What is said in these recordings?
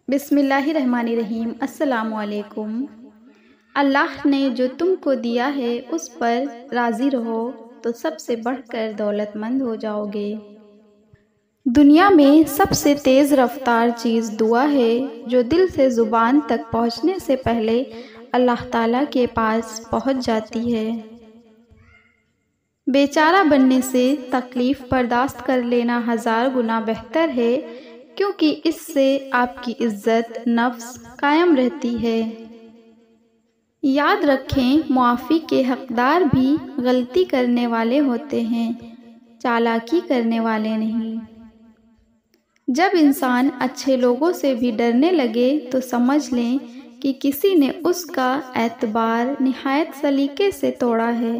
بسم اللہ الرحمن الرحیم۔ السلام علیکم۔ اللہ نے جو تم کو دیا ہے اس پر راضی رہو تو سب سے بڑھ کر دولت مند ہو جاؤ گے۔ دنیا میں سب سے تیز رفتار چیز دعا ہے جو دل سے زبان تک پہنچنے سے پہلے اللہ تعالیٰ کے پاس پہنچ جاتی ہے۔ بیچارہ بننے سے تکلیف برداشت کر لینا 1000 گنا بہتر ہے، کیونکہ اس سے آپ کی عزت نفس قائم رہتی ہے۔ یاد رکھیں، معافی کے حقدار بھی غلطی کرنے والے ہوتے ہیں، چالاکی کرنے والے نہیں۔ جب انسان اچھے لوگوں سے بھی ڈرنے لگے تو سمجھ لیں کہ کسی نے اس کا اعتبار نہایت سلیقے سے توڑا ہے۔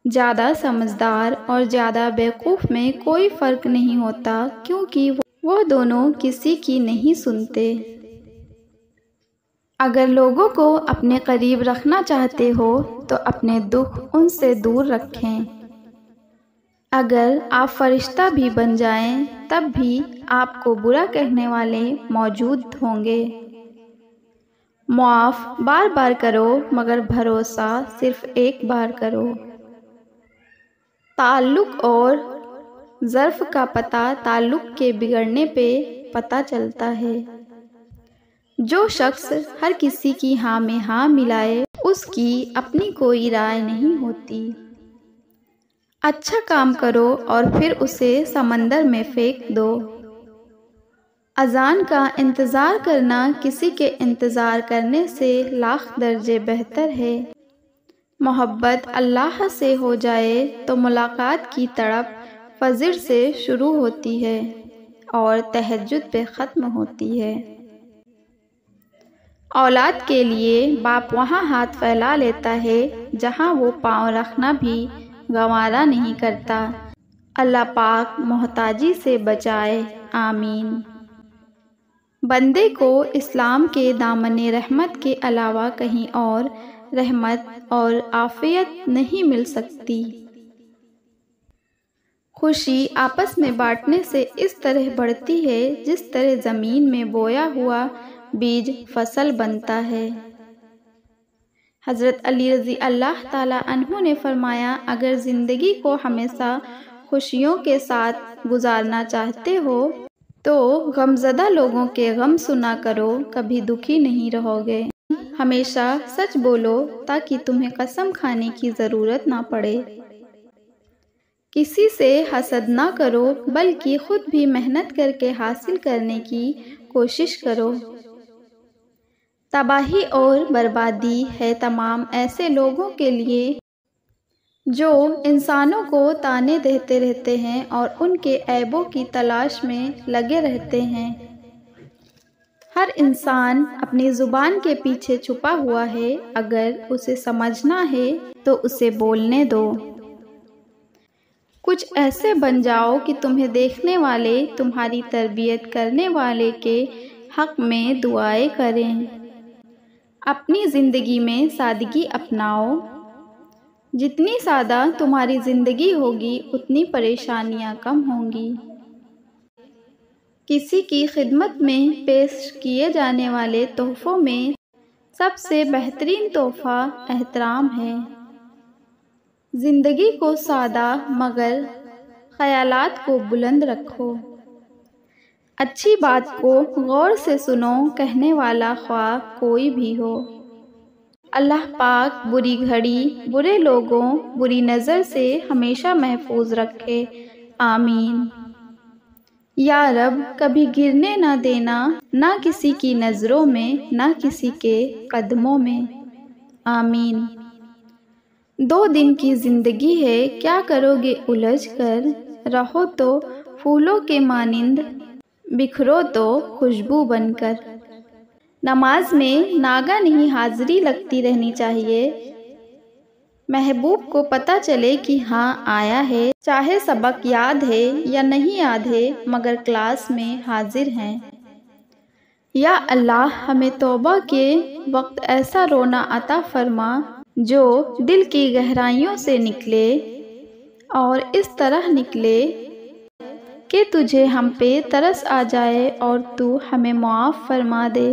زیادہ سمجھدار اور زیادہ بیوقوف میں کوئی فرق نہیں ہوتا، کیونکہ وہ دونوں کسی کی نہیں سنتے۔ اگر لوگوں کو اپنے قریب رکھنا چاہتے ہو تو اپنے دکھ ان سے دور رکھیں۔ اگر آپ فرشتہ بھی بن جائیں تب بھی آپ کو برا کہنے والے موجود ہوں گے۔ معاف بار بار کرو مگر بھروسہ صرف ایک بار کرو۔ تعلق اور ظرف کا پتہ تعلق کے بگڑنے پہ پتہ چلتا ہے۔ جو شخص ہر کسی کی ہاں میں ہاں ملائے اس کی اپنی کوئی رائے نہیں ہوتی۔ اچھا کام کرو اور پھر اسے سمندر میں پھینک دو۔ اذان کا انتظار کرنا کسی کے انتظار کرنے سے لاکھ درجے بہتر ہے۔ محبت اللہ سے ہو جائے تو ملاقات کی تڑپ فجر سے شروع ہوتی ہے اور تہجد پہ ختم ہوتی ہے۔ اولاد کے لیے باپ وہاں ہاتھ پھیلا لیتا ہے جہاں وہ پاؤں رکھنا بھی گوارا نہیں کرتا۔ اللہ پاک محتاجی سے بچائے، آمین۔ بندے کو اسلام کے دامن رحمت کے علاوہ کہیں اور رحمت اور عافیت نہیں مل سکتی۔ خوشی آپس میں بانٹنے سے اس طرح بڑھتی ہے جس طرح زمین میں بویا ہوا بیج فصل بنتا ہے۔ حضرت علی رضی اللہ تعالیٰ عنہ نے فرمایا، اگر زندگی کو ہمیشہ خوشیوں کے ساتھ گزارنا چاہتے ہو تو غمزدہ لوگوں کے غم سنا کرو، کبھی دکھی نہیں رہو گے۔ ہمیشہ سچ بولو تاکہ تمہیں قسم کھانے کی ضرورت نہ پڑے۔ کسی سے حسد نہ کرو بلکہ خود بھی محنت کر کے حاصل کرنے کی کوشش کرو۔ تباہی اور بربادی ہے تمام ایسے لوگوں کے لیے جو انسانوں کو طعنے دیتے رہتے ہیں اور ان کے عیبوں کی تلاش میں لگے رہتے ہیں۔ ہر انسان اپنی زبان کے پیچھے چھپا ہوا ہے، اگر اسے سمجھنا ہے تو اسے بولنے دو۔ کچھ ایسے بن جاؤ کہ تمہیں دیکھنے والے تمہاری تربیت کرنے والے کے حق میں دعائیں کریں۔ اپنی زندگی میں سادگی اپناؤ۔ جتنی سادہ تمہاری زندگی ہوگی اتنی پریشانیاں کم ہوں گی۔ کسی کی خدمت میں پیش کیے جانے والے تحفوں میں سب سے بہترین تحفہ احترام ہے۔ زندگی کو سادہ مگر خیالات کو بلند رکھو۔ اچھی بات کو غور سے سنو، کہنے والا خواہ کوئی بھی ہو۔ اللہ پاک بری گھڑی، برے لوگوں، بری نظر سے ہمیشہ محفوظ رکھے، آمین۔ یا رب، کبھی گرنے نہ دینا، نہ کسی کی نظروں میں نہ کسی کے قدموں میں، آمین۔ 2 دن کی زندگی ہے، کیا کرو گے الجھ کر؟ رہو تو پھولوں کے مانند، بکھرو تو خوشبو بن کر۔ نماز میں ناگا نہیں حاضری لگتی رہنی چاہیے۔ محبوب کو پتہ چلے کہ ہاں آیا ہے، چاہے سبق یاد ہے یا نہیں یاد ہے مگر کلاس میں حاضر ہیں۔ یا اللہ، ہمیں توبہ کے وقت ایسا رونا عطا فرما جو دل کی گہرائیوں سے نکلے اور اس طرح نکلے کہ تجھے ہم پہ ترس آ جائے اور تو ہمیں معاف فرما دے۔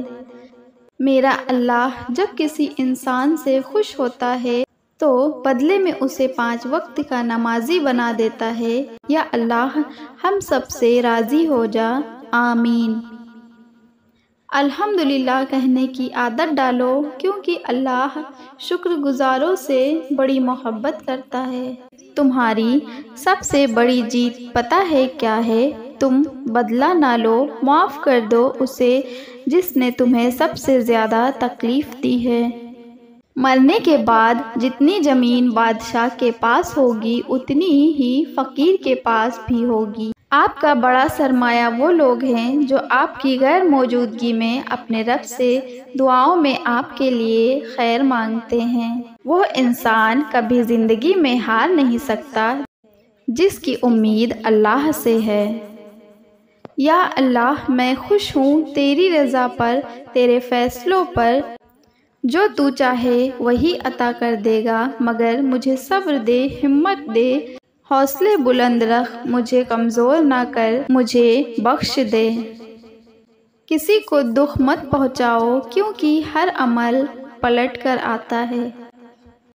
میرا اللہ جب کسی انسان سے خوش ہوتا ہے تو بدلے میں اسے 5 وقت کا نمازی بنا دیتا ہے۔ یا اللہ ہم سب سے راضی ہو جا، آمین۔ الحمدللہ کہنے کی عادت ڈالو، کیونکہ اللہ شکر گزاروں سے بڑی محبت کرتا ہے۔ تمہاری سب سے بڑی جیت پتہ ہے کیا ہے؟ تم بدلہ نہ لو، معاف کر دو اسے جس نے تمہیں سب سے زیادہ تکلیف دی ہے۔ مرنے کے بعد جتنی زمین بادشاہ کے پاس ہوگی اتنی ہی فقیر کے پاس بھی ہوگی۔ آپ کا بڑا سرمایہ وہ لوگ ہیں جو آپ کی غیر موجودگی میں اپنے رب سے دعاؤں میں آپ کے لیے خیر مانگتے ہیں۔ وہ انسان کبھی زندگی میں ہار نہیں سکتا جس کی امید اللہ سے ہے۔ یا اللہ میں خوش ہوں تیری رضا پر، تیرے فیصلوں پر، جو تو چاہے وہی عطا کر دے گا، مگر مجھے صبر دے، ہمت دے، حوصلے بلند رکھ، مجھے کمزور نہ کر، مجھے بخش دے۔ کسی کو دکھ مت پہنچاؤ کیونکہ ہر عمل پلٹ کر آتا ہے۔